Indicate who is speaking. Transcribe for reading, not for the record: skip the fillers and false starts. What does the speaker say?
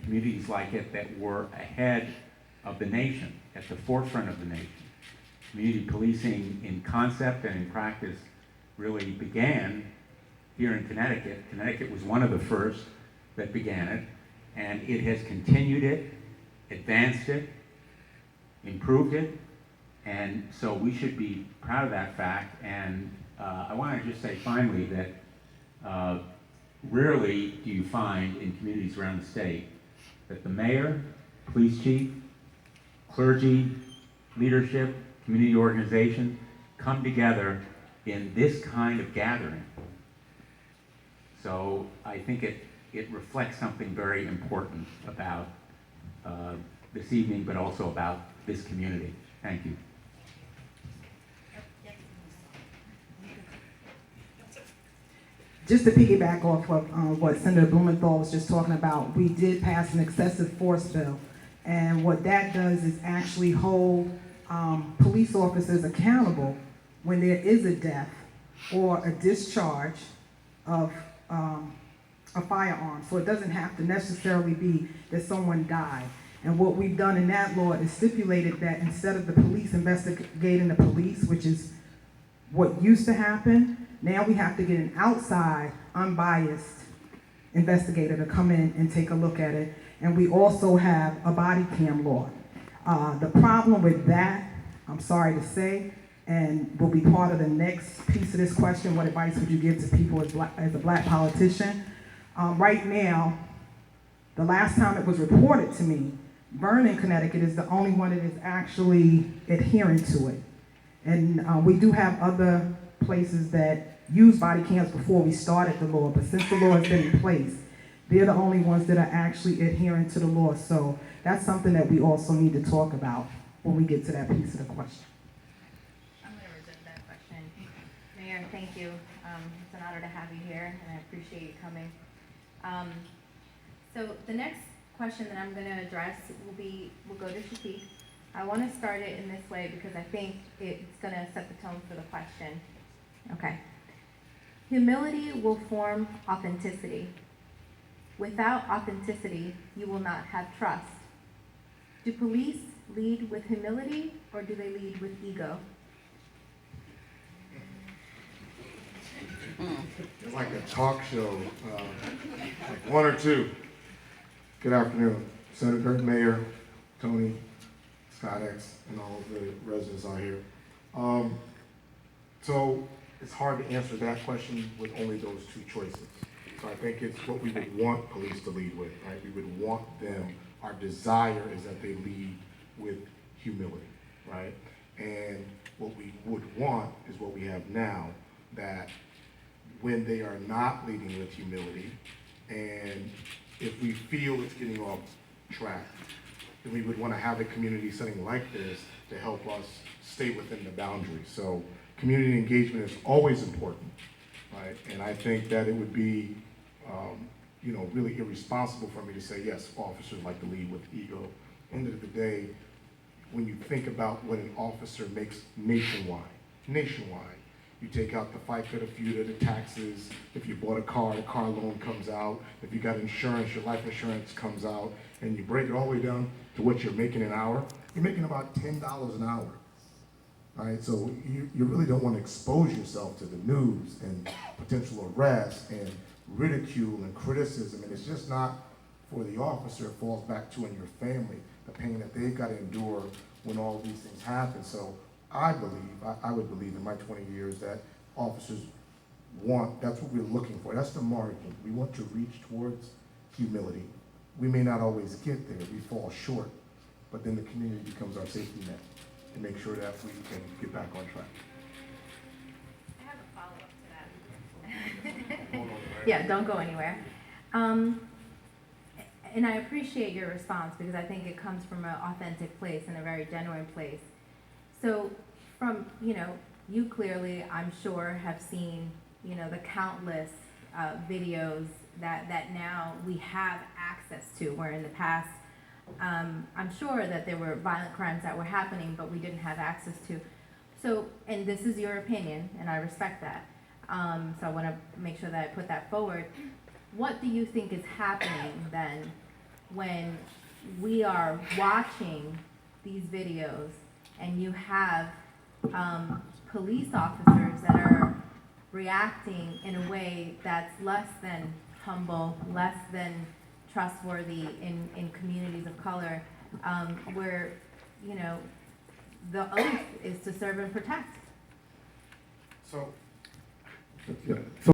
Speaker 1: communities like it that were ahead of the nation, at the forefront of the nation. Community policing in concept and in practice really began here in Connecticut. Connecticut was one of the first that began it, and it has continued it, advanced it, improved it, and so we should be proud of that fact. And I want to just say finally that rarely do you find in communities around the state that the mayor, police chief, clergy, leadership, community organization come together in this kind of gathering. So I think it reflects something very important about this evening, but also about this community. Thank you.
Speaker 2: Just to piggyback off of what Senator Blumenthal was just talking about, we did pass an excessive force bill. And what that does is actually hold police officers accountable when there is a death or a discharge of a firearm. So it doesn't have to necessarily be that someone died. And what we've done in that law is stipulated that instead of the police investigating the police, which is what used to happen, now we have to get an outside, unbiased investigator to come in and take a look at it. And we also have a body cam law. The problem with that, I'm sorry to say, and will be part of the next piece of this question, what advice would you give to people as a black politician? Right now, the last time it was reported to me, Vernon, Connecticut is the only one that is actually adhering to it. And we do have other places that used body cams before we started the law, but since the law has been in place, they're the only ones that are actually adhering to the law. So that's something that we also need to talk about when we get to that piece of the question.
Speaker 3: I'm going to reserve that question. Mayor, thank you. It's an honor to have you here, and I appreciate you coming. So the next question that I'm going to address will go to Shafiq. I want to start it in this way because I think it's going to set the tone for the question. Okay. Humility will form authenticity. Without authenticity, you will not have trust. Do police lead with humility or do they lead with ego?
Speaker 4: It's like a talk show, like one or two. Good afternoon, Senator, Mayor, Toni, Scott X, and all of the residents out here. So it's hard to answer that question with only those two choices. So I think it's what we would want police to lead with, right? We would want them, our desire is that they lead with humility, right? And what we would want is what we have now, that when they are not leading with humility, and if we feel it's getting off track, then we would want to have a community setting like this to help us stay within the boundaries. So community engagement is always important, right? And I think that it would be, really irresponsible for me to say, yes, officers like to lead with ego. End of the day, when you think about what an officer makes nationwide, you take out the FICA, the FUTA, the taxes. If you bought a car, the car loan comes out. If you got insurance, your life insurance comes out. And you break it all the way down to what you're making an hour. You're making about $10 an hour. All right, so you really don't want to expose yourself to the news and potential arrest and ridicule and criticism. And it's just not for the officer. It falls back to in your family, the pain that they've got to endure when all these things happen. So I would believe in my 20 years that officers that's what we're looking for. That's the margin. We want to reach towards humility. We may not always get there. We fall short. But then the community becomes our safety net to make sure that we can get back on track.
Speaker 3: I have a follow-up to that. Yeah, don't go anywhere. And I appreciate your response because I think it comes from an authentic place and a very genuine place. So from, you clearly, I'm sure, have seen, the countless videos that now we have access to, where in the past, I'm sure that there were violent crimes that were happening, but we didn't have access to. So, and this is your opinion, and I respect that. So I want to make sure that I put that forward. What do you think is happening then when we are watching these videos and you have police officers that are reacting in a way that's less than humble, less than trustworthy in communities of color, where, you know, the oath is to serve and protect.
Speaker 4: So,